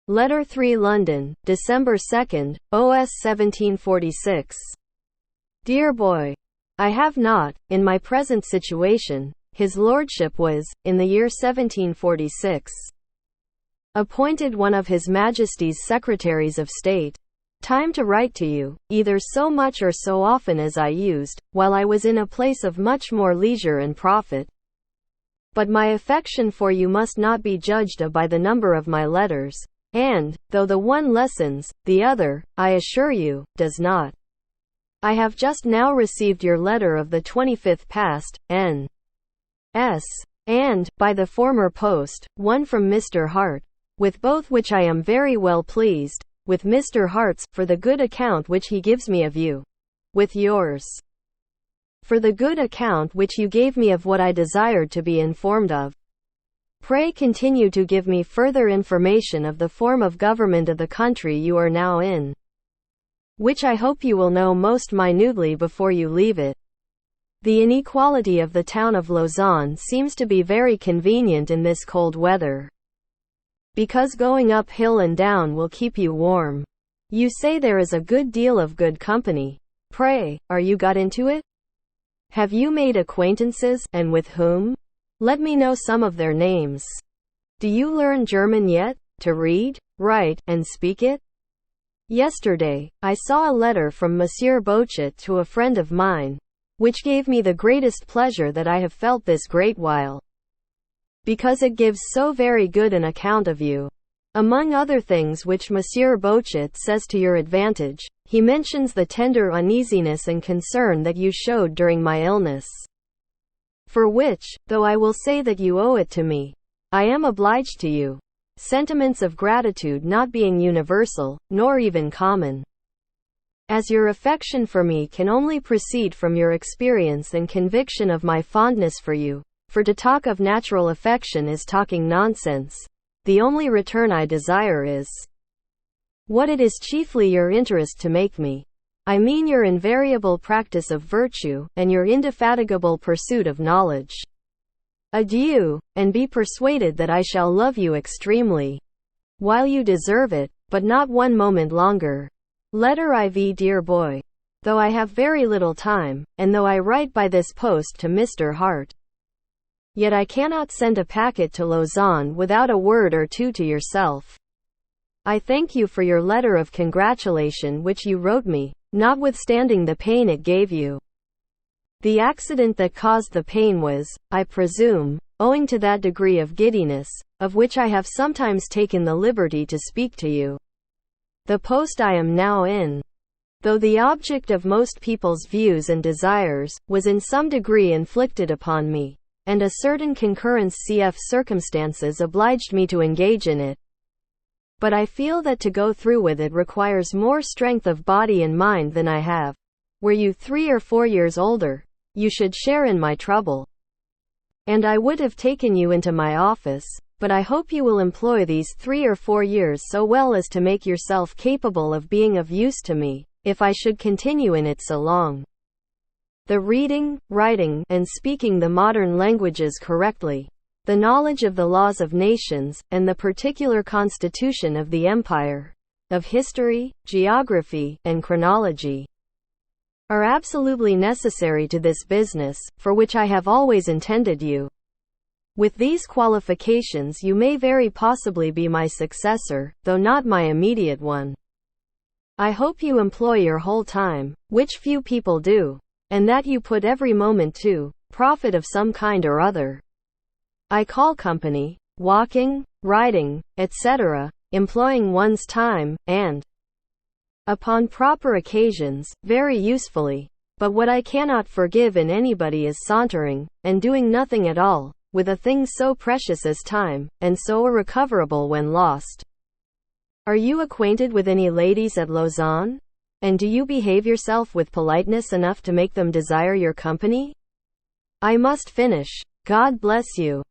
Letter 3 London, December 2nd, OS 1746. Dear boy, I have not, in my present situation, his lordship was, in the year 1746, appointed one of his Majesty's Secretaries of State. Time to write to you, either so much or so often as I used, while I was in a place of much more leisure and profit. But my affection for you must not be judged of by the number of my letters, and, though the one lessens, the other, I assure you, does not. I have just now received your letter of the 25th past, N.S., and, by the former post, one from Mr. Hart, with both which I am very well pleased, with Mr. Hart's, for the good account which he gives me of you, with yours, for the good account which you gave me of what I desired to be informed of. Pray continue to give me further information of the form of government of the country you are now in, which I hope you will know most minutely before you leave it. The inequality of the town of Lausanne seems to be very convenient in this cold weather, because going up hill and down will keep you warm. You say there is a good deal of good company. Pray, are you got into it? Have you made acquaintances, and with whom? Let me know some of their names. Do you learn German yet, to read, write, and speak it? Yesterday, I saw a letter from Monsieur Bochet to a friend of mine, which gave me the greatest pleasure that I have felt this great while, because it gives so very good an account of you. Among other things which Monsieur Bochet says to your advantage, he mentions the tender uneasiness and concern that you showed during my illness, for which, though I will say that you owe it to me, I am obliged to you, sentiments of gratitude not being universal, nor even common, as your affection for me can only proceed from your experience and conviction of my fondness for you, for to talk of natural affection is talking nonsense. The only return I desire is what it is chiefly your interest to make me. I mean your invariable practice of virtue, and your indefatigable pursuit of knowledge. Adieu, and be persuaded that I shall love you extremely, while you deserve it, but not one moment longer. Letter IV. Dear boy, though I have very little time, and though I write by this post to Mr. Hart, yet I cannot send a packet to Lausanne without a word or two to yourself. I thank you for your letter of congratulation which you wrote me, notwithstanding the pain it gave you. The accident that caused the pain was, I presume, owing to that degree of giddiness, of which I have sometimes taken the liberty to speak to you. The post I am now in, though the object of most people's views and desires, was in some degree inflicted upon me, and a certain concurrence cf. circumstances obliged me to engage in it. But I feel that to go through with it requires more strength of body and mind than I have. Were you 3 or 4 years older, you should share in my trouble, and I would have taken you into my office, but I hope you will employ these 3 or 4 years so well as to make yourself capable of being of use to me, if I should continue in it so long. The reading, writing, and speaking the modern languages correctly, the knowledge of the laws of nations, and the particular constitution of the empire, of history, geography, and chronology, are absolutely necessary to this business, for which I have always intended you. With these qualifications you may very possibly be my successor, though not my immediate one. I hope you employ your whole time, which few people do, and that you put every moment to profit of some kind or other. I call company, walking, riding, etc., employing one's time, and, upon proper occasions, very usefully. But what I cannot forgive in anybody is sauntering, and doing nothing at all, with a thing so precious as time, and so irrecoverable when lost. Are you acquainted with any ladies at Lausanne? And do you behave yourself with politeness enough to make them desire your company? I must finish. God bless you.